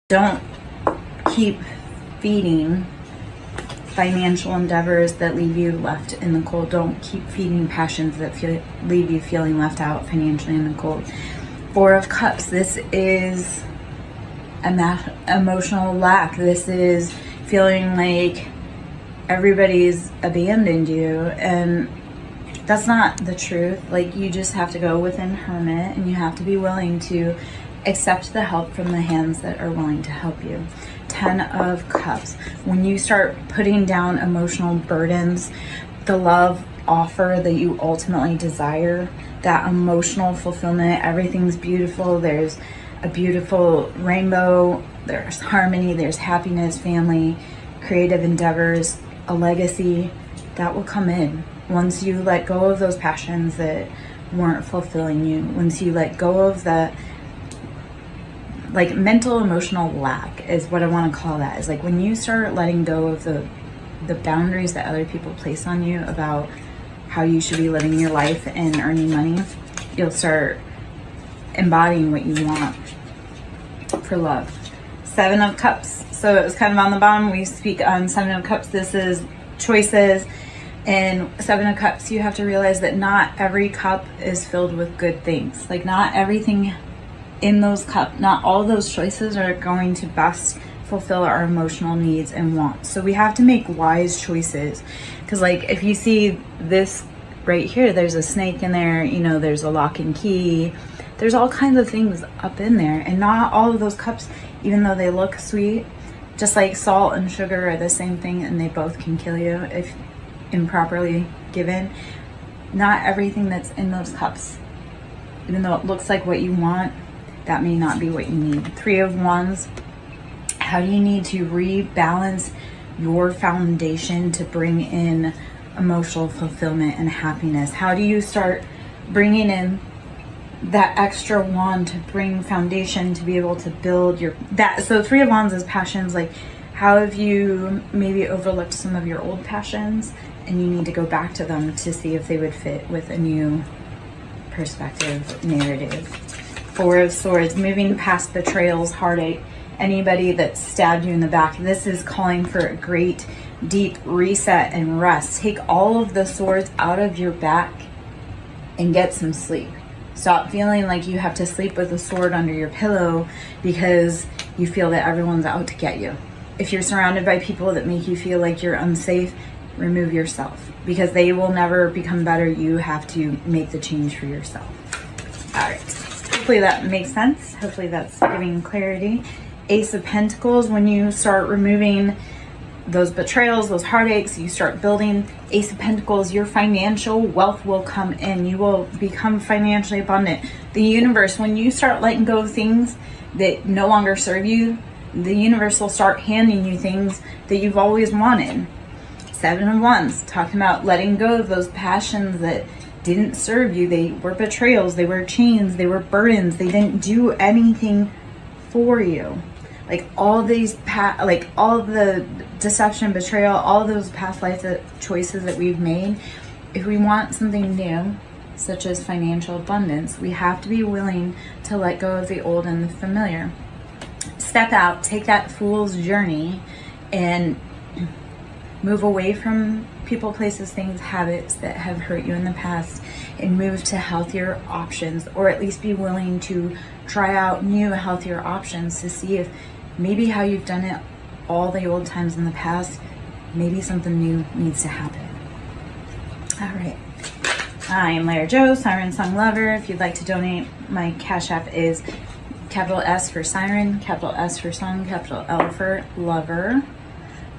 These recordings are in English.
Don't keep feeding financial endeavors that leave you left in the cold. Don't keep feeding passions that leave you feeling left out financially in the cold. Four of Cups, this is emotional lack. This is feeling like everybody's abandoned you, and that's not the truth. Like, you just have to go within hermit, and you have to be willing to accept the help from the hands that are willing to help you. 10 of Cups, when you start putting down emotional burdens, the love offer that you ultimately desire, that emotional fulfillment, everything's beautiful, there's a beautiful rainbow, there's harmony, there's happiness, family, creative endeavors, a legacy, that will come in once you let go of those passions that weren't fulfilling you, once you let go of the like mental emotional lack is what I want to call that. Is like when you start letting go of the boundaries that other people place on you about how you should be living your life and earning money, you'll start embodying what you want for love. 7 of Cups, so it was kind of on the bottom. We speak on 7 of Cups. This is choices. And 7 of Cups, you have to realize that not every cup is filled with good things. Like, not everything in those cups, not all those choices are going to best fulfill our emotional needs and wants. So we have to make wise choices. Because like, if you see this right here, there's a snake in there, you know, there's a lock and key, there's all kinds of things up in there. And not all of those cups, even though they look sweet, just like salt and sugar are the same thing, and they both can kill you if improperly given. Not everything that's in those cups, even though it looks like what you want, that may not be what you need. 3 of Wands, how do you need to rebalance your foundation to bring in emotional fulfillment and happiness? How do you start bringing in that extra wand to bring foundation to be able to build your that? So 3 of Wands is passions. Like, how have you maybe overlooked some of your old passions, and you need to go back to them to see if they would fit with a new perspective, narrative. 4 of Swords, moving past betrayals, heartache, anybody that stabbed you in the back. This is calling for a great deep reset and rest. Take all of the swords out of your back and get some sleep. Stop feeling like you have to sleep with a sword under your pillow because you feel that everyone's out to get you. If you're surrounded by people that make you feel like you're unsafe, remove yourself, because they will never become better. You have to make the change for yourself. All right. Hopefully that makes sense. Hopefully that's giving clarity. Ace of Pentacles, when you start removing those betrayals, those heartaches, you start building. Ace of Pentacles, your financial wealth will come in. You will become financially abundant. The universe, when you start letting go of things that no longer serve you, the universe will start handing you things that you've always wanted. 7 of Wands, talking about letting go of those passions that didn't serve you. They were betrayals, they were chains, they were burdens, they didn't do anything for you. Like all these like all the deception, betrayal, all those past life choices that we've made, if we want something new, such as financial abundance, we have to be willing to let go of the old and the familiar. Step out, take that fool's journey, and move away from people, places, things, habits that have hurt you in the past, and move to healthier options, or at least be willing to try out new, healthier options to see if maybe how you've done it all the old times in the past, maybe something new needs to happen. All right. I am Lara Jo, SirenSong Lover. If you'd like to donate, my Cash App is capital S for Siren, capital S for Song, capital L for Lover.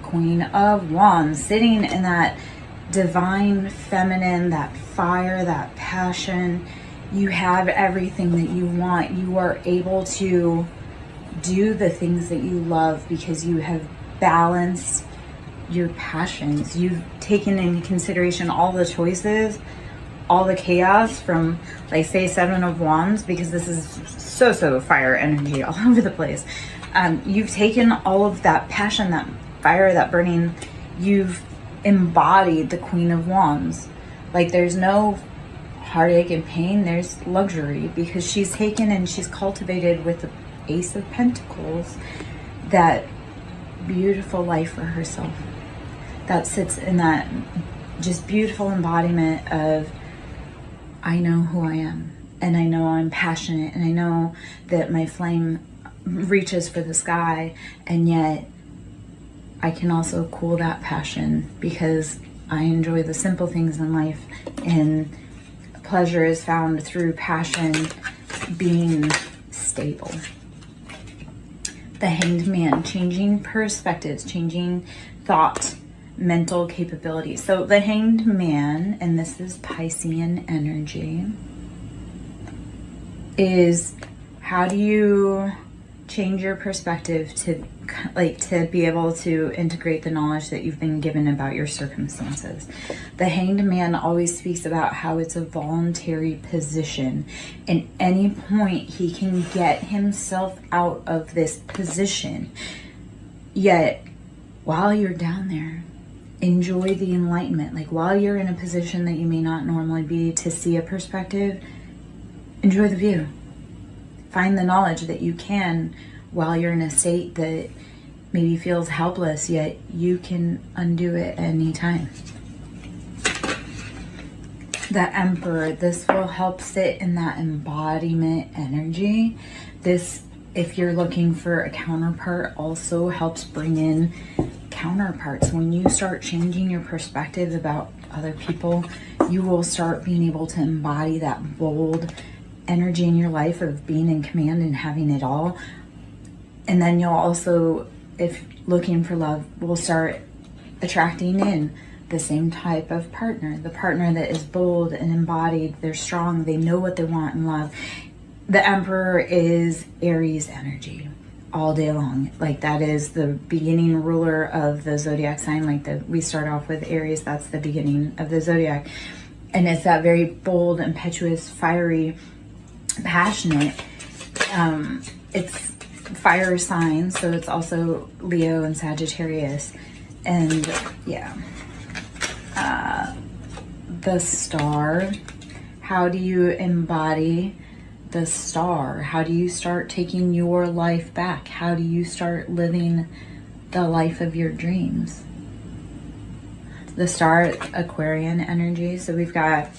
Queen of Wands, sitting in that divine feminine, that fire, that passion. You have everything that you want. You are able to do the things that you love because you have balanced your passions. You've taken into consideration all the choices, all the chaos from, like, say, 7 of Wands, because this is so fire energy all over the place. You've taken all of that passion, that fire, that burning, you've embodied the Queen of Wands. Like, there's no heartache and pain, there's luxury, because she's taken and she's cultivated with the Ace of Pentacles that beautiful life for herself, that sits in that just beautiful embodiment of, I know who I am, and I know I'm passionate, and I know that my flame reaches for the sky, and yet I can also cool that passion because I enjoy the simple things in life, and pleasure is found through passion being stable. The Hanged Man, changing perspectives, changing thought, mental capabilities. So the Hanged Man, and this is Piscean energy, is how do you change your perspective to be able to integrate the knowledge that you've been given about your circumstances. The Hanged Man always speaks about how it's a voluntary position. At any point he can get himself out of this position. Yet while you're down there, enjoy the enlightenment. Like while you're in a position that you may not normally be to see a perspective, enjoy the view. Find the knowledge that you can while you're in a state that maybe feels helpless, yet you can undo it at any time. The Emperor, this will help sit in that embodiment energy. This, if you're looking for a counterpart, also helps bring in counterparts. When you start changing your perspective about other people, you will start being able to embody that bold energy in your life of being in command and having it all. And then you'll also, if looking for love, will start attracting in the same type of partner, the partner that is bold and embodied. They're strong, they know what they want in love. The Emperor is Aries energy all day long. Like that is the beginning ruler of the zodiac sign. Like we start off with Aries, that's the beginning of the zodiac. And it's that very bold, impetuous, fiery, passionate. It's fire signs, so it's also Leo and Sagittarius. And yeah, the Star, how do you embody the Star? How do you start taking your life back? How do you start living the life of your dreams? The Star, Aquarian energy. So we've got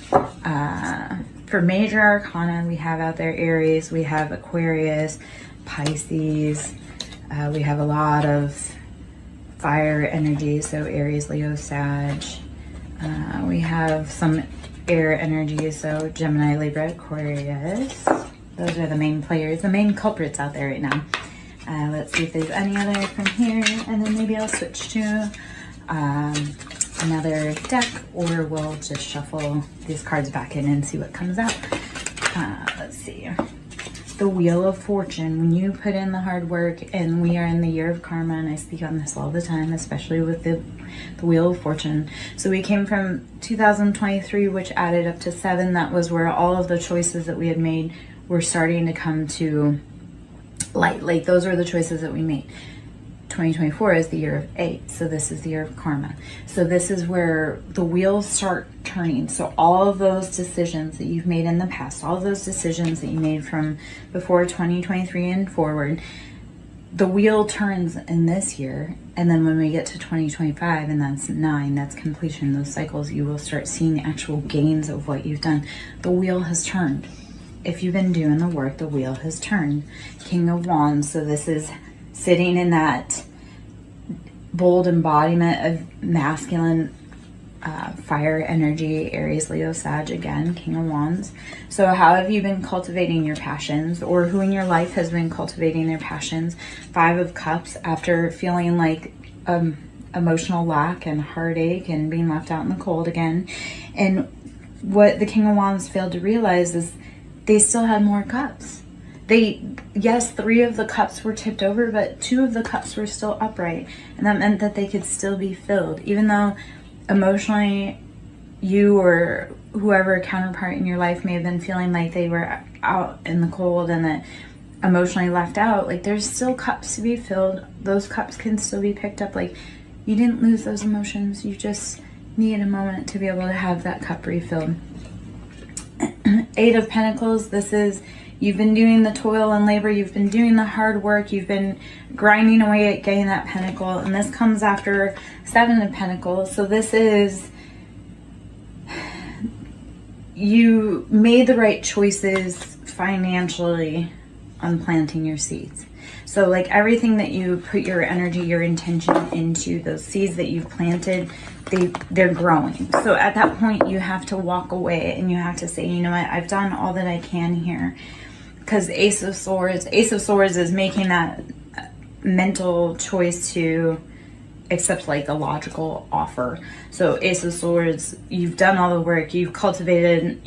for major arcana, we have out there Aries, we have Aquarius, Pisces, we have a lot of fire energy, so Aries, Leo, Sag. We have some air energy, so Gemini, Libra, Aquarius. Those are the main players, the main culprits out there right now. Let's see if there's any other from here, and then maybe I'll switch to another deck, or we'll just shuffle these cards back in and see what comes out. Let's see. The Wheel of Fortune. When you put in the hard work, and we are in the year of karma, and I speak on this all the time, especially with the Wheel of Fortune. So we came from 2023, which added up to 7. That was where all of the choices that we had made were starting to come to light. Like those are the choices that we made. 2024 is the year of 8, so this is the year of karma. So this is where the wheels start turning. So all of those decisions that you've made in the past, all of those decisions that you made from before 2023 and forward, the wheel turns in this year. And then when we get to 2025, and that's 9, that's completion, those cycles, you will start seeing the actual gains of what you've done. The wheel has turned. If you've been doing the work, the wheel has turned. King of Wands, so this is sitting in that bold embodiment of masculine fire energy, Aries, Leo, Sag, again, King of Wands. So how have you been cultivating your passions, or who in your life has been cultivating their passions? 5 of Cups, after feeling like emotional lack and heartache and being left out in the cold again. And what the King of Wands failed to realize is they still had more cups. Yes, 3 of the cups were tipped over, but 2 of the cups were still upright. And that meant that they could still be filled. Even though emotionally you or whoever counterpart in your life may have been feeling like they were out in the cold and that emotionally left out, like there's still cups to be filled. Those cups can still be picked up. Like you didn't lose those emotions. You just need a moment to be able to have that cup refilled. 8 of Pentacles, this is You've been doing the toil and labor. You've been doing the hard work. You've been grinding away at getting that pentacle. And this comes after 7 of Pentacles. So this is, you made the right choices financially on planting your seeds. So like everything that you put your energy, your intention into, those seeds that you've planted, they're growing. So at that point you have to walk away and you have to say, you know what, I've done all that I can here. Because Ace of Swords is making that mental choice to accept like a logical offer. So Ace of Swords, you've done all the work, you've cultivated,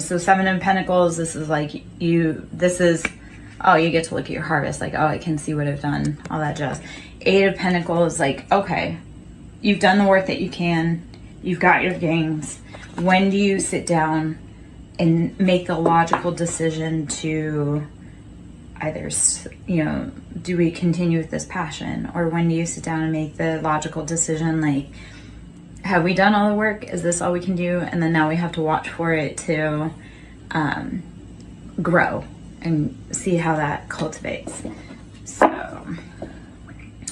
so 7 of Pentacles, this is like oh, you get to look at your harvest, like, oh, I can see what I've done, all that jazz. 8 of Pentacles, like, okay, you've done the work that you can, you've got your gains. When do you sit down and make the logical decision to either, do we continue with this passion? Or when do you sit down and make the logical decision, like, have we done all the work? Is this all we can do? And then now we have to watch for it to grow and see how that cultivates. So,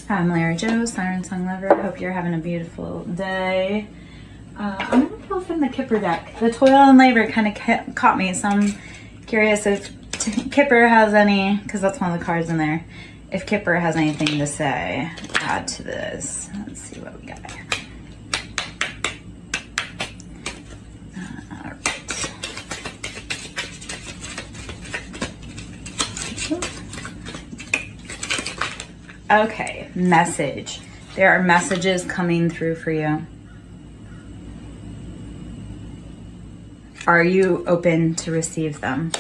I'm Lara Jo, SirenSong lover. Hope you're having a beautiful day. I'm going to pull from the Kipper deck. The toil and labor kind of caught me, so I'm curious if Kipper has any, because that's one of the cards in there, if Kipper has anything to say, add to this. Let's see what we got here. Okay, message. There are messages coming through for you. Are you open to receive them?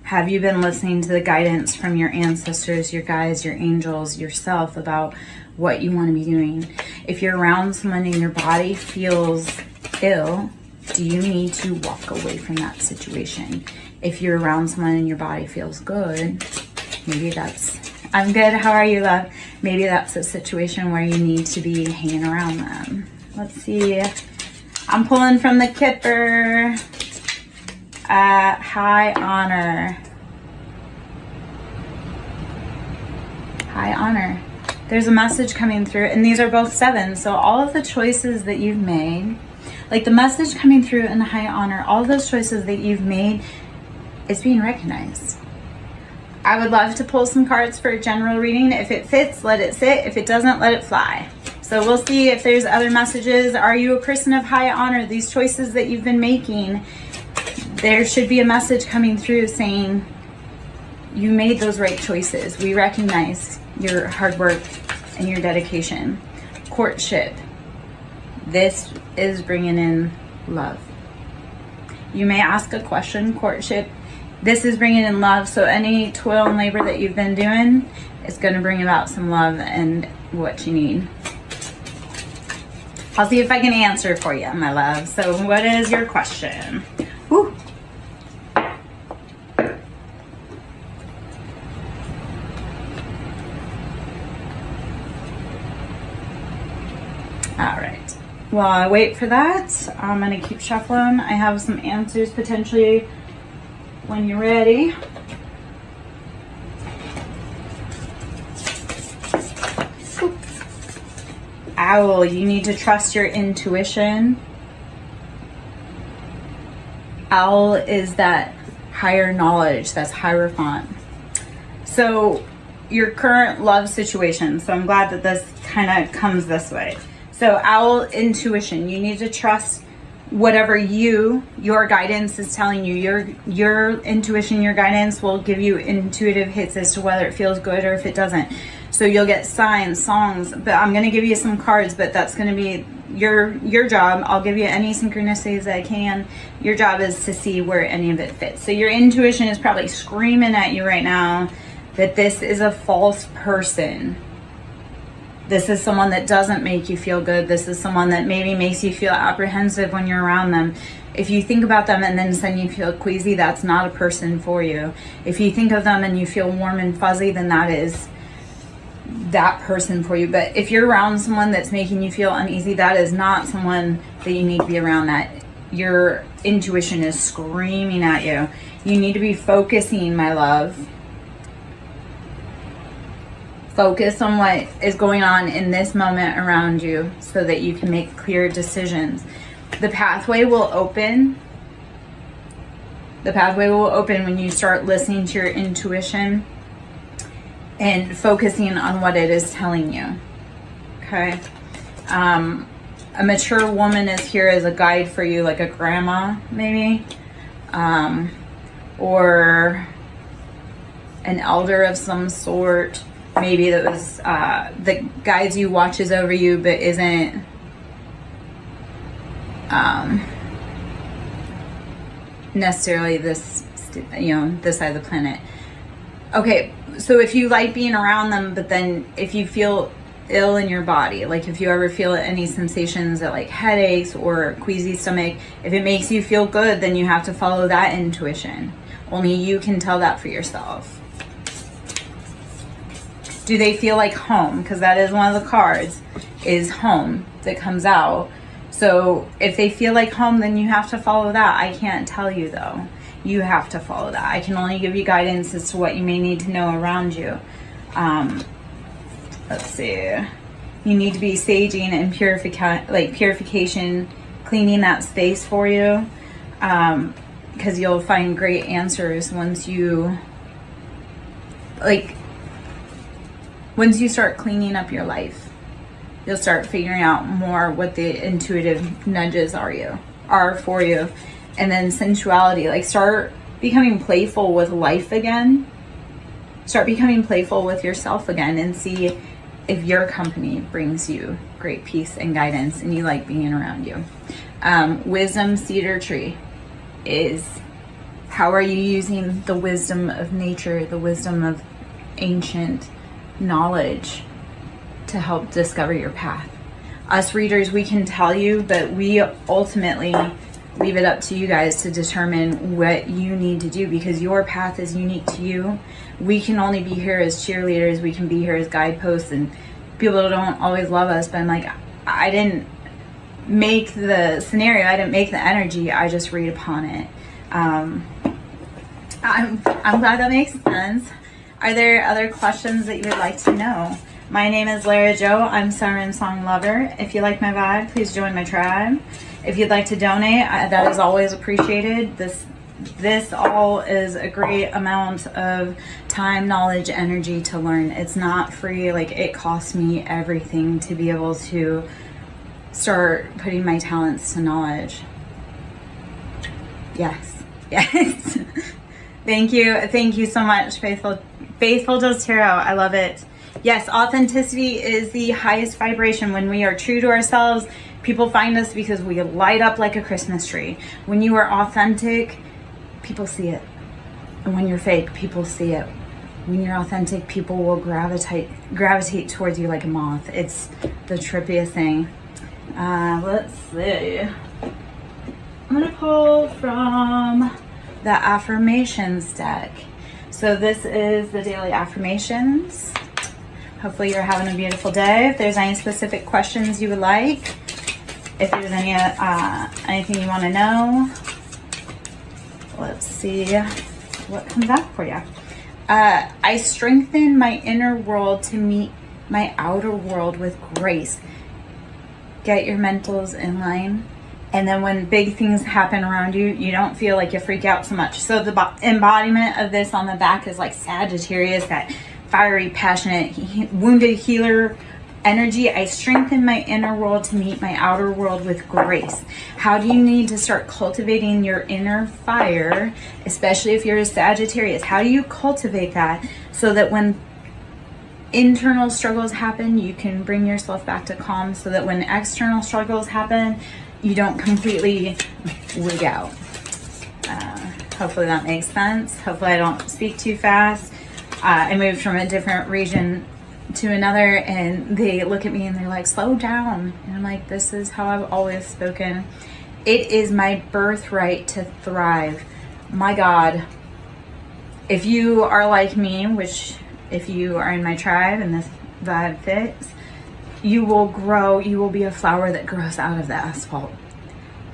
Have you been listening to the guidance from your ancestors, your guides, your angels, yourself about what you want to be doing? If you're around someone and your body feels ill, do you need to walk away from that situation? If you're around someone and your body feels good, maybe that's, I'm good, how are you, love? Maybe that's a situation where you need to be hanging around them. Let's see. I'm pulling from the Kipper. High honor. High honor. There's a message coming through, and these are both 7. So all of the choices that you've made, like the message coming through in the high honor, all of those choices that you've made is being recognized. I would love to pull some cards for a general reading. If it fits, let it sit. If it doesn't, let it fly. So we'll see if there's other messages. Are you a person of high honor? These choices that you've been making, there should be a message coming through saying you made those right choices. We recognize your hard work and your dedication. Courtship. This is bringing in love. You may ask a question, courtship. This is bringing in love. So any toil and labor that you've been doing is going to bring about some love and what you need. I'll see if I can answer for you, my love. So what is your question? Whew. All right. While I wait for that, I'm going to keep shuffling. I have some answers potentially when you're ready. Owl, you need to trust your intuition. Owl is that higher knowledge, that's Hierophant. So your current love situation, so I'm glad that this kind of comes this way. So owl, intuition, you need to trust whatever your guidance is telling you. Your intuition, your guidance will give you intuitive hits as to whether it feels good or if it doesn't. So you'll get signs, songs, but I'm going to give you some cards, but that's going to be your job. I'll give you any synchronicities that I can. Your job is to see where any of it fits. So your intuition is probably screaming at you right now that this is a false person. This is someone that doesn't make you feel good. This is someone that maybe makes you feel apprehensive when you're around them. If you think about them and then suddenly you feel queasy, that's not a person for you. If you think of them and you feel warm and fuzzy, then that is that person for you. But if you're around someone that's making you feel uneasy, that is not someone that you need to be around. That your intuition is screaming at you. You need to be focusing, my love. Focus on what is going on in this moment around you so that you can make clear decisions. The pathway will open. The pathway will open when you start listening to your intuition and focusing on what it is telling you. Okay? A mature woman is here as a guide for you, like a grandma, maybe. Or an elder of some sort. Maybe that was that guides you, watches over you, but isn't necessarily this, this side of the planet. Okay, so if you like being around them, but then if you feel ill in your body, like if you ever feel any sensations that like headaches or queasy stomach, if it makes you feel good, then you have to follow that intuition. Only you can tell that for yourself. Do they feel like home? Because that is one of the cards, is home, that comes out. So if they feel like home, then you have to follow that. I can't tell you though. You have to follow that. I can only give you guidance as to what you may need to know around you. Let's see. You need to be saging and purification, cleaning that space for you. Because you'll find great answers once you start cleaning up your life. You'll start figuring out more what the intuitive nudges are for you. And then sensuality, like start becoming playful with life again. Start becoming playful with yourself again and see if your company brings you great peace and guidance and you like being around you. Wisdom cedar tree is, how are you using the wisdom of nature, the wisdom of ancient knowledge to help discover your path? Us readers, we can tell you, but we ultimately leave it up to you guys to determine what you need to do, because your path is unique to you. We can only be here as cheerleaders, we can be here as guideposts, and people don't always love us, but I'm like, I didn't make the scenario, I didn't make the energy, I just read upon it. I'm glad that makes sense. Are there other questions that you would like to know? My name is Lara Jo. I'm SirenSong lover. If you like my vibe, please join my tribe. If you'd like to donate, that is always appreciated. This all is a great amount of time, knowledge, energy to learn. It's not free. Like, it costs me everything to be able to start putting my talents to knowledge. Yes. Thank you so much, Faithful Does Tarot. I love it. Yes, authenticity is the highest vibration. When we are true to ourselves, people find us because we light up like a Christmas tree. When you are authentic, people see it. And when you're fake, people see it. When you're authentic, people will gravitate towards you like a moth. It's the trippiest thing. Let's see. I'm going to pull from the affirmations deck. So this is the daily affirmations. Hopefully you're having a beautiful day. If there's any specific questions you would like, if there's any anything you want to know, let's see what comes out for you. I strengthen my inner world to meet my outer world with grace. Get your mentals in line. And then when big things happen around you, you don't feel like you freak out so much. So the embodiment of this on the back is like Sagittarius, that fiery, passionate, wounded healer energy. I strengthen my inner world to meet my outer world with grace. How do you need to start cultivating your inner fire, especially if you're a Sagittarius? How do you cultivate that so that when internal struggles happen, you can bring yourself back to calm, so that when external struggles happen, you don't completely wig out? Hopefully that makes sense. Hopefully I don't speak too fast. I moved from a different region to another, and they look at me and they're like, slow down. And I'm like, this is how I've always spoken. It is my birthright to thrive. My God, if you are like me, which if you are in my tribe and this vibe fits, you will grow. You will be a flower that grows out of the asphalt.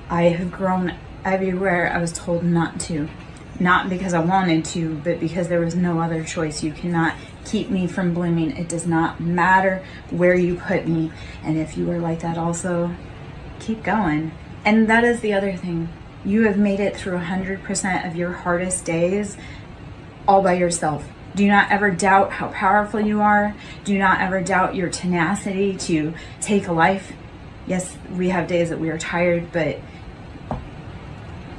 I have grown everywhere I was told not to. Not because I wanted to, but because there was no other choice. You cannot keep me from blooming. It does not matter where you put me. And if you are like that also, keep going. And that is the other thing. You have made it through 100% of your hardest days all by yourself. Do not ever doubt how powerful you are. Do not ever doubt your tenacity to take a life. Yes, we have days that we are tired, but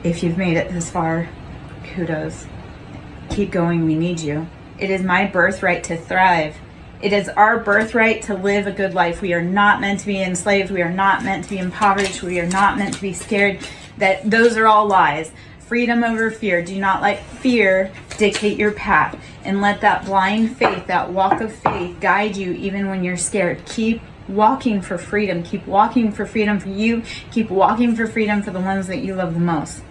if you've made it this far, kudos. Keep going, we need you. It is my birthright to thrive. It is our birthright to live a good life. We are not meant to be enslaved. We are not meant to be impoverished. We are not meant to be scared. Those are all lies. Freedom over fear. Do not let fear dictate your path, and let that blind faith, that walk of faith, guide you even when you're scared. Keep walking for freedom. Keep walking for freedom for you. Keep walking for freedom for the ones that you love the most.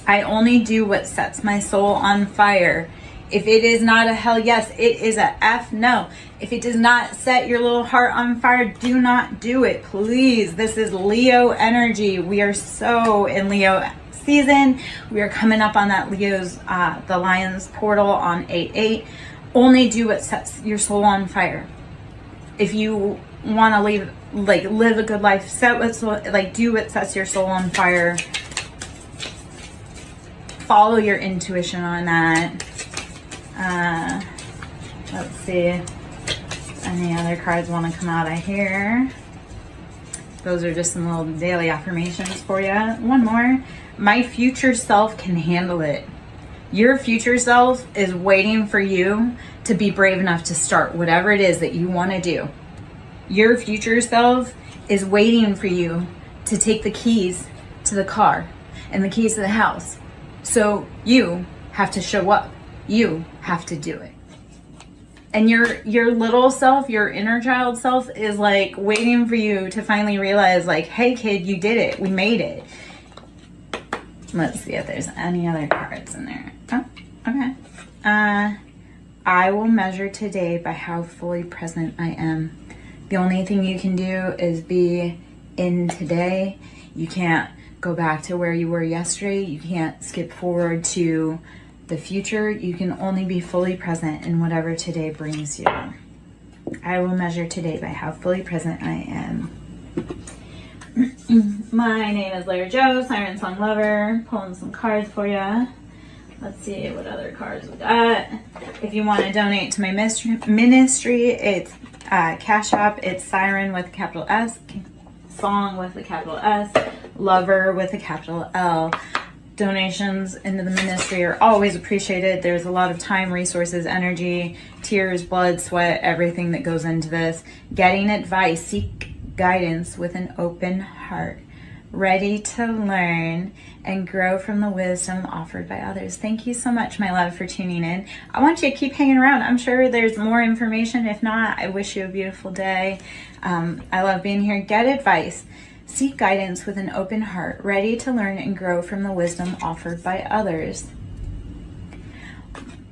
I only do what sets my soul on fire. If it is not a hell yes, it is a F no. If it does not set your little heart on fire, do not do it, please. This is Leo energy. We are so in Leo season. We are coming up on that Leo's, the Lion's portal on 8/8. Only do what sets your soul on fire. If you want to live a good life, do what sets your soul on fire. Follow your intuition on that. Let's see. Any other cards want to come out of here? Those are just some little daily affirmations for you. One more. My future self can handle it. Your future self is waiting for you to be brave enough to start whatever it is that you want to do. Your future self is waiting for you to take the keys to the car and the keys to the house. So you have to show up. You have to do it. And your little self, your inner child self is like waiting for you to finally realize like, hey kid, you did it. We made it. Let's see if there's any other cards in there. Oh, okay. I will measure today by how fully present I am. The only thing you can do is be in today. You can't go back to where you were yesterday. You can't skip forward to the future. You can only be fully present in whatever today brings you. I will measure today by how fully present I am. My name is Larry Joe, SirenSong lover. Pulling some cards for you. Let's see what other cards we got. If you want to donate to my ministry, it's Cash App. It's Siren with a capital S, Song with a capital S, Lover with a capital L. Donations into the ministry are always appreciated. There's a lot of time, resources, energy, tears, blood, sweat, everything that goes into this. Getting advice, seek guidance with an open heart, ready to learn and grow from the wisdom offered by others. Thank you so much, my love, for tuning in. I want you to keep hanging around. I'm sure there's more information. If not, I wish you a beautiful day. I love being here. Get advice. Seek guidance with an open heart, ready to learn and grow from the wisdom offered by others.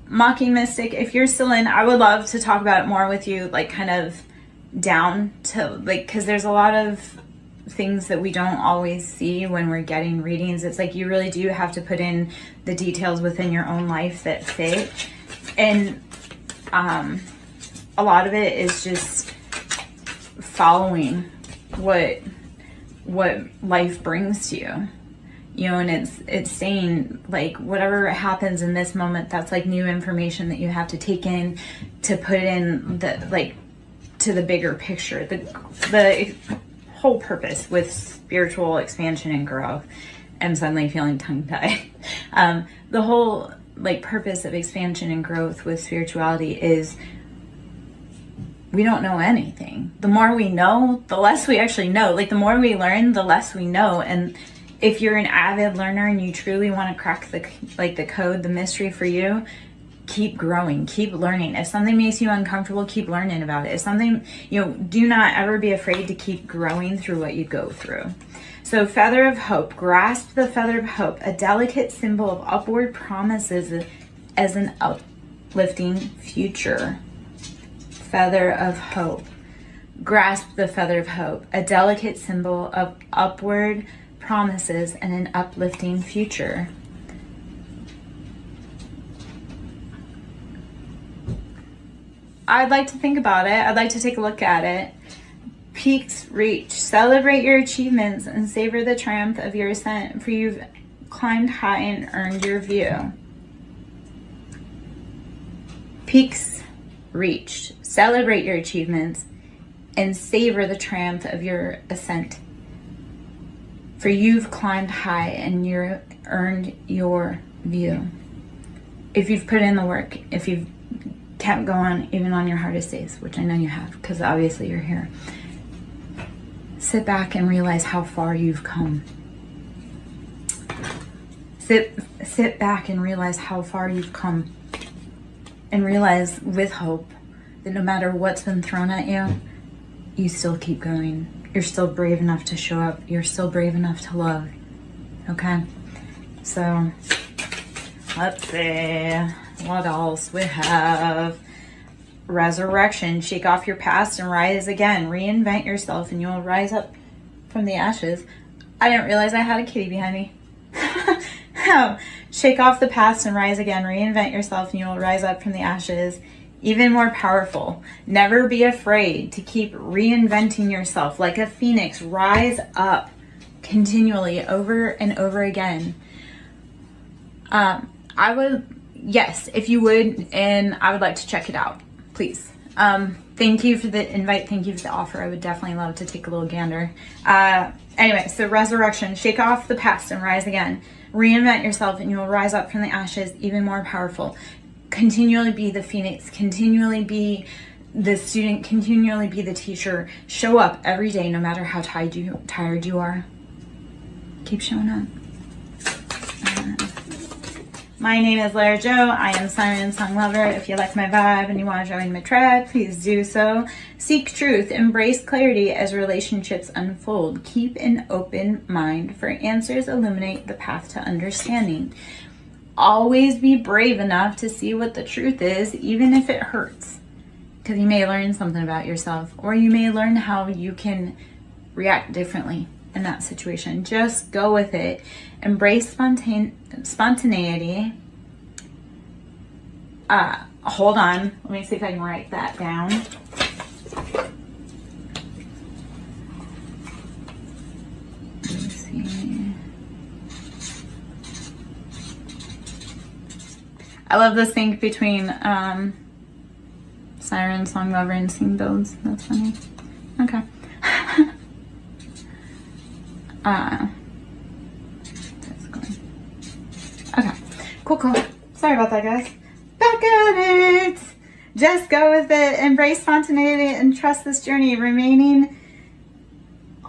Mocking Mystic, if you're still in, I would love to talk about it more with you, like kind of down to like, because there's a lot of things that we don't always see when we're getting readings. It's like you really do have to put in the details within your own life that fit. And a lot of it is just following what life brings to you, you know, and it's saying like whatever happens in this moment, that's like new information that you have to take in to put in the like to the bigger picture, the whole purpose with spiritual expansion and growth. I'm suddenly feeling tongue-tied. The whole like purpose of expansion and growth with spirituality is we don't know anything. The more we know, the less we actually know. Like the more we learn, the less we know. And if you're an avid learner and you truly want to crack the code, the mystery for you, keep growing, keep learning. If something makes you uncomfortable, keep learning about it. If something, do not ever be afraid to keep growing through what you go through. So Feather of Hope, grasp the Feather of Hope, a delicate symbol of upward promises as an uplifting future. Feather of Hope. Grasp the Feather of Hope, a delicate symbol of upward promises, and an uplifting future. I'd like to think about it. I'd like to take a look at it. Peaks reached. Celebrate your achievements and savor the triumph of your ascent, for you've climbed high and earned your view. Peaks reached. Celebrate your achievements and savor the triumph of your ascent, for you've climbed high and you've earned your view. If you've put in the work, if you've kept going even on your hardest days, which I know you have, because obviously you're here, sit back and realize how far you've come. Sit back and realize how far you've come, and realize with hope that no matter what's been thrown at you, you still keep going. You're still brave enough to show up. You're still brave enough to love. Okay? So, let's see. What else we have? Resurrection. Shake off your past and rise again. Reinvent yourself and you'll rise up from the ashes. I didn't realize I had a kitty behind me. Shake off the past and rise again. Reinvent yourself and you will rise up from the ashes, even more powerful. Never be afraid to keep reinventing yourself like a phoenix. Rise up continually over and over again. I would, yes, if you would, and I would like to check it out, please. Thank you for the invite. Thank you for the offer. I would definitely love to take a little gander. Anyway, so resurrection. Shake off the past and rise again. Reinvent yourself and you will rise up from the ashes, even more powerful. Continually be the phoenix. Continually be the student. Continually be the teacher. Show up every day, no matter how tired you are. Keep showing up. My name is Lara Jo. I am SirenSong lover. If you like my vibe and you want to join my tribe, please do so. Seek truth. Embrace clarity as relationships unfold. Keep an open mind, for answers illuminate the path to understanding. Always be brave enough to see what the truth is, even if it hurts. Because you may learn something about yourself, or you may learn how you can react differently in that situation. Just go with it. Embrace spontaneity. Hold on. Let me see if I can write that down. Let me see. I love the sync between SirenSong lover and Sing Builds. That's funny. Okay. Okay, cool. Sorry about that, guys. Back at it. Just go with it. Embrace spontaneity and trust this journey. Remaining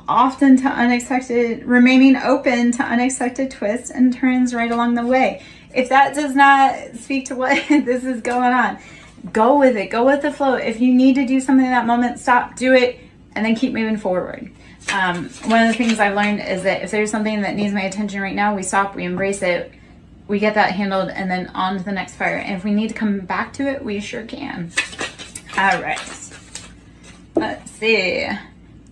open to unexpected twists and turns right along the way. If that does not speak to what this is going on, go with it. Go with the flow. If you need to do something in that moment, stop, do it, and then keep moving forward. One of the things I've learned is that if there's something that needs my attention right now, we stop, we embrace it, we get that handled, and then on to the next fire. And if we need to come back to it, we sure can. All right. Let's see.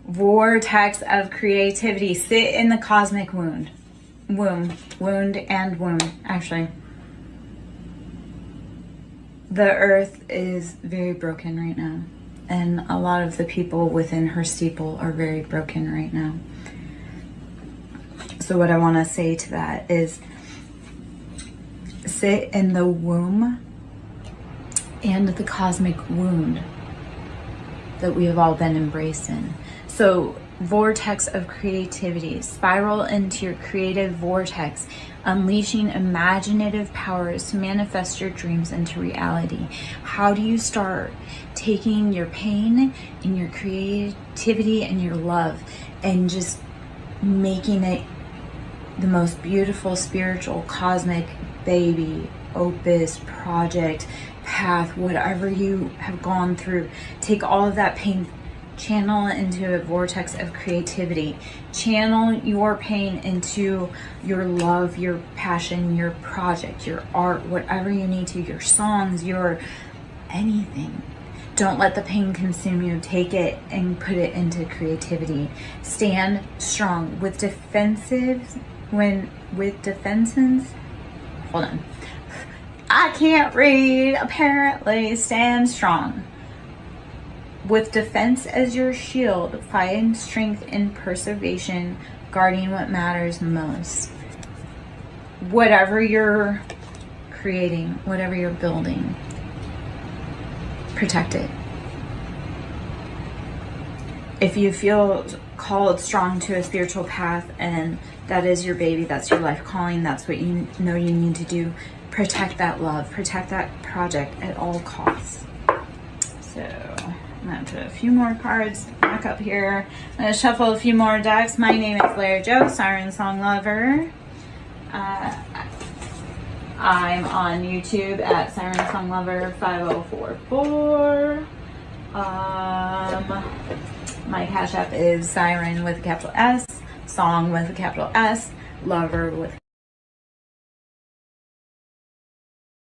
Vortex of creativity. Sit in the cosmic wound, actually. The earth is very broken right now. And a lot of the people within her steeple are very broken right now. So what I want to say to that is, sit in the womb and the cosmic wound that we have all been embraced in. So vortex of creativity. Spiral into your creative vortex, unleashing imaginative powers to manifest your dreams into reality. How do you start? Taking your pain and your creativity and your love and just making it the most beautiful, spiritual, cosmic baby, opus, project, path, whatever you have gone through. Take all of that pain, channel it into a vortex of creativity. Channel your pain into your love, your passion, your project, your art, whatever you need to, your songs, your anything. Don't let the pain consume you. Take it and put it into creativity. Stand strong. With defensives, hold on. I can't read, apparently. Stand strong. With defense as your shield, find strength in preservation, guarding what matters most. Whatever you're creating, whatever you're building, protect it. If you feel called strong to a spiritual path and that is your baby, that's your life calling, that's what you know you need to do, protect that love, protect that project at all costs. So I'm going to put a few more cards back up here. I'm going to shuffle a few more decks. My name is Larry Joe, SirenSong Lover. I'm on YouTube at SirenSong Lover 5044. My Cash App is Siren with a capital S, Song with a capital S, Lover with